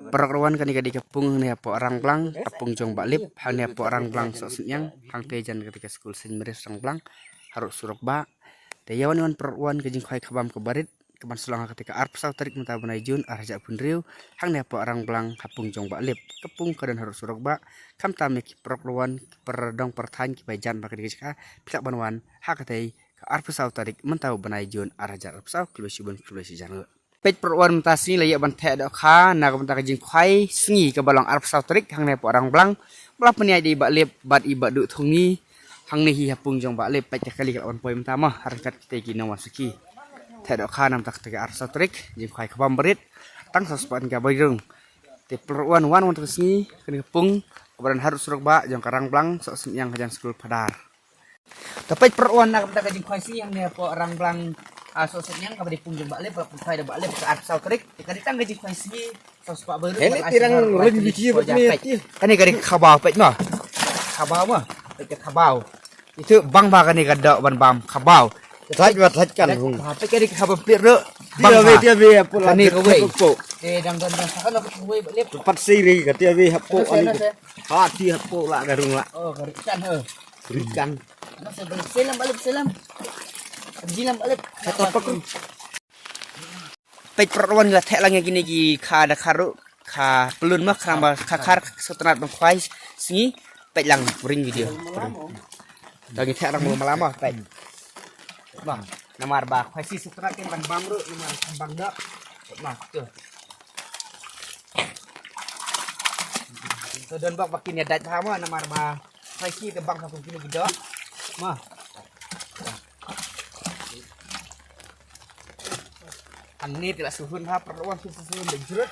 Perkeruan kan di kepung nih apa orang blang kepung jong baklip hanya apa orang blang sok senyang hang tejan ketika school meres orang blang harus surok ba dayawan wan perkeruan kejing kai kabam kebarit keman selang ketika arp sau tarik mentah benai jun arja pun riu hang nih apa orang blang kepung jong baklip kepung kedan harus surok ba kam tamik perkeruan perdong pertanya kibajan pakai dikika pihak banwan hak katai arp sau tarik mentah benai jun arja arp sau kelusi jangan pej perwan mentasi layak bantai dok ha nak bentar kejing kai sengi ke balong arp sau tarik hang nih apa orang blang belah peniai di baklip bat ibat duk thungi hang nih hapung jong baklip pej kali kalau poin pertama harkat kita gina wasuki tidak kanam tak tiga arsa trik jim kai kabam berit tang sospan ka bayrung te perwan wan untuk sini kena kepung kebaran harus suruk ba jong karang blang sok yang kajang skul padar tapi perwan nak tak jim kai si yang ne po orang blang sok yang ka di pungjung baklip pun kai da baklip ke arsa trik kali tang jim kai si sos pa bayrung ini tirang rin biji ni kan kali khabau pej mah khabau mah pej khabau itu bang ba kan kada ban bam khabau Thaj kan hung. Tapi kali khabau plir re Dia we pula ni ko we hapo. dang sakan aku we baklip Tepat siri ka dia we hapo ani. Ha ti hapo la garung la. oh ikan he Ikan. Ano sa balik selam. Jilam balik. Kata apa ku? Pej perwan la tek lang gini gi ka da karu ka pelun mah kramba kakar setenat bang kwai singi pej lang ring video. Lagi tek orang lama pej. Bang, namar ba kwai si setenat kan bang bamru namar bang dak. Mah tuh. So don bak bakin ya dat hama namar ba kwai si ke bang satu kilo gitu. Mah. Anit tidak suhun ha perluan suhun dejrut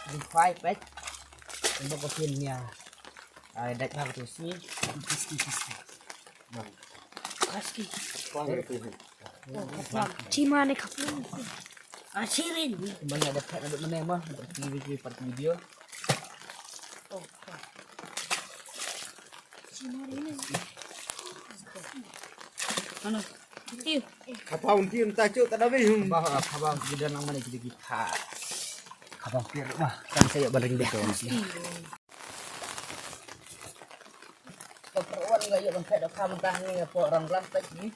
di five pet untuk bakinnya ada tak tu si kiski kaski Cima nih kapung. Asirin. kembali ada pet ada mana mah untuk video Cima ini. Mana? Itu. Kapaun ti entah cuk kada we hung. kabang kita nang mana jadi kita kabang pir mah kan saya banding deh perwan enggak ya bang kayak kabang tah ni apa orang lantai ni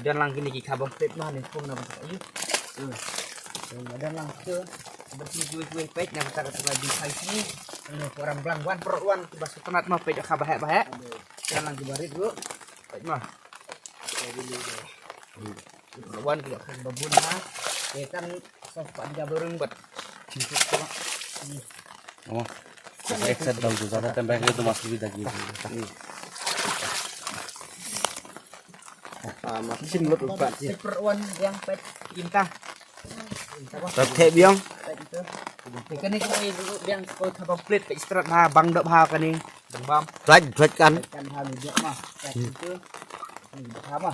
dan lang gini kabang pir mah ni pun nak ayu dan lang ke bersih kue pet yang kita lagi kai sini ini orang belang wan perwan bas penat mah pet kabah-bah dan lang dibarit dulu pet mah perwan tidak kan babun ha kan sopan gaboreng bet cinta kok Oh, exit daw tu. Sana tembak itu masih bisa gitu. Masih simlut ubat sih. perwan yang pet intah Tetep biang. pet itu kan ni kami dulu yang kau kabang plit pet istirahat ha bang dok ha kan ni bang Thaj kan. kan ha ni mah pet itu ni sama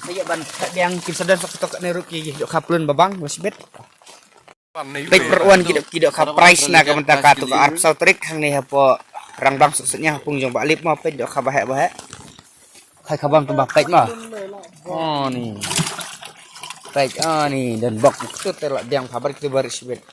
saya ban yang kim sedar sok neru ki dok kaplun babang masih bet baik perwan kidok ka price na ka mentah ka tu ka arp sau trik hang ni hapo rang bang suksesnya hapung jong baklip mah pet dok ka bahek kai kabam tambah pet mah oh ni pet ni dan bok tu telak biang kabar kita baris bet